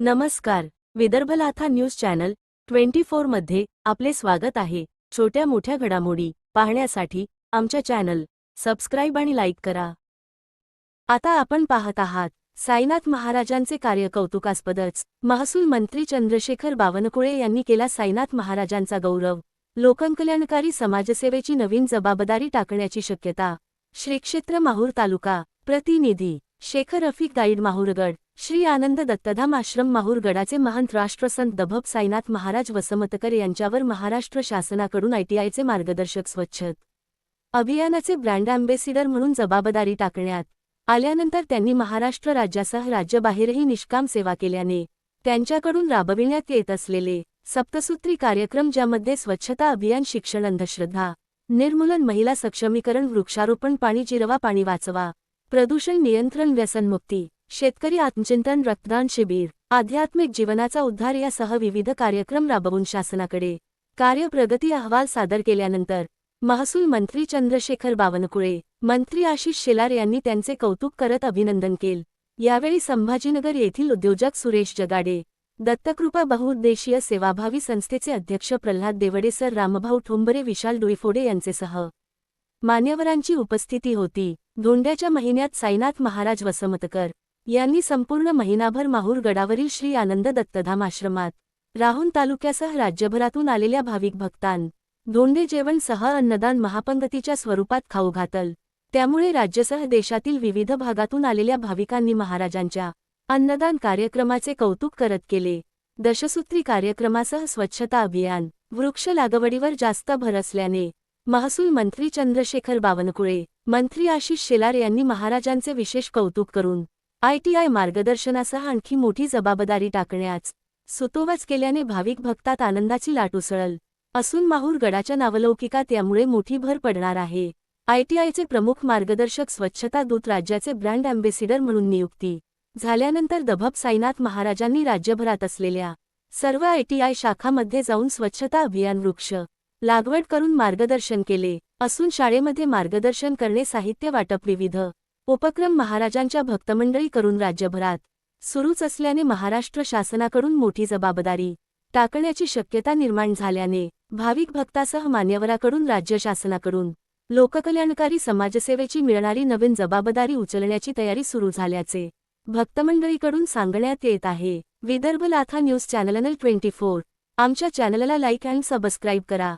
नमस्कार. विदर्भ लाथा news channel 24 मध्ये आपले स्वागत आहे. छोट्या मोठ्या घडामोडी पाहण्यासाठी आमच्या चॅनल सबस्क्राइब आणि लाईक करा. आता आपण पाहत आहात साईनाथ महाराजांचे कार्य कौतुकास्पदच. महसूल मंत्री चंद्रशेखर बावनकुळे यांनी केला साईनाथ महाराजांचा गौरव. लोककल्याणकारी समाजसेवेची नवीन जबाबदारी टाकण्याची शक्यता. श्रीक्षेत्र माहूर तालुका. प्रतिनिधी शेखर रफिक. गाईड माहूरगड. श्री आनंद दत्तधाम आश्रम माहूरगडाचे महंत राष्ट्रसंत दभप साईनाथ महाराज वसमतकर यांच्यावर महाराष्ट्र शासनाकडून ITIचे मार्गदर्शक स्वच्छता अभियानाचे ब्रँड अँबेसिडर म्हणून जबाबदारी टाकण्यात आल्यानंतर त्यांनी महाराष्ट्र राज्यासह राज्याबाहेरही निष्काम सेवा केल्याने त्यांच्याकडून राबविण्यात येत असलेले सप्तसूत्री कार्यक्रम, ज्यामध्ये स्वच्छता अभियान, शिक्षण, अंधश्रद्धा निर्मूलन, महिला सक्षमीकरण, वृक्षारोपण, पाणी जिरवा, पाणी वाचवा, प्रदूषण नियंत्रण, व्यसनमुक्ती, शेतकरी आत्मचिंतन, रक्तदान शिबिर, आध्यात्मिक जीवनाचा उद्धार यासह विविध कार्यक्रम राबवून शासनाकडे कार्यप्रगती अहवाल सादर केल्यानंतर महसूल मंत्री चंद्रशेखर बावनकुळे, मंत्री आशिष शेलार यांनी त्यांचे कौतुक करत अभिनंदन केले. यावेळी संभाजीनगर येथील उद्योजक सुरेश जगाडे, दत्तकृपा बहुउद्देशीय सेवाभावी संस्थेचे अध्यक्ष प्रल्हाद देवडे, सर रामभाऊ ठोंबरे, विशाल डोईफोडे यांचेसह मान्यवरांची उपस्थिती होती. धोंड्याच्या महिन्यात साईनाथ महाराज वसमतकर यांनी संपूर्ण महिनाभर माहूर गडावरील श्री आनंद दत्तधाम आश्रमात राहून तालुक्यासह राज्यभरातून आलेल्या भाविक भक्तांना धोंडे जेवण सह अन्नदान महापंगतीच्या स्वरूपात खाऊ घातल. त्यामुळे राज्यासह देशातील विविध भागातून आलेल्या भाविकांनी महाराजांच्या अन्नदान कार्यक्रमाचे कौतुक करत केले. दशसूत्री कार्यक्रमासह स्वच्छता अभियान, वृक्ष लागवडीवर जास्त भर असल्याने महसूल मंत्री चंद्रशेखर बावनकुळे, मंत्री आशिष शेलार यांनी महाराजांचे विशेष कौतुक करून ITI मार्गदर्शनासह आणखी मोठी जबाबदारी टाकण्यास सुतोवाच केल्याने भाविक भक्तात आनंदाची लाट उसळल असून माहूर गडाच्या नावलौकिकात यामुळे मोठी भर पडणार आहे. ITIचे प्रमुख मार्गदर्शक स्वच्छता दूत राज्याचे ब्रँड अँबेसिडर म्हणून नियुक्ती झाल्यानंतर दभप साईनाथ महाराजांनी राज्यभरात असलेल्या सर्व ITI शाखांमध्ये जाऊन स्वच्छता अभियान, वृक्ष लागवड करून मार्गदर्शन केले असून शाळेमध्ये मार्गदर्शन करणे, साहित्य वाटप, विविध उपक्रम महाराजांच्या भक्तमंडळी करून राज्यभरात सुरूच असल्याने महाराष्ट्र शासनाकडून मोठी जबाबदारी टाकण्याची शक्यता निर्माण झाल्याने भाविक भक्तासह मान्यवराकडून राज्य शासनाकडून लोककल्याणकारी समाजसेवेची मिळणारी नवीन जबाबदारी उचलण्याची तयारी सुरू झाल्याचे भक्तमंडळीकडून सांगण्यात येत आहे. विदर्भ लाथा न्यूज चॅनल 24. आमच्या चॅनलला लाईक आणि सबस्क्राईब करा.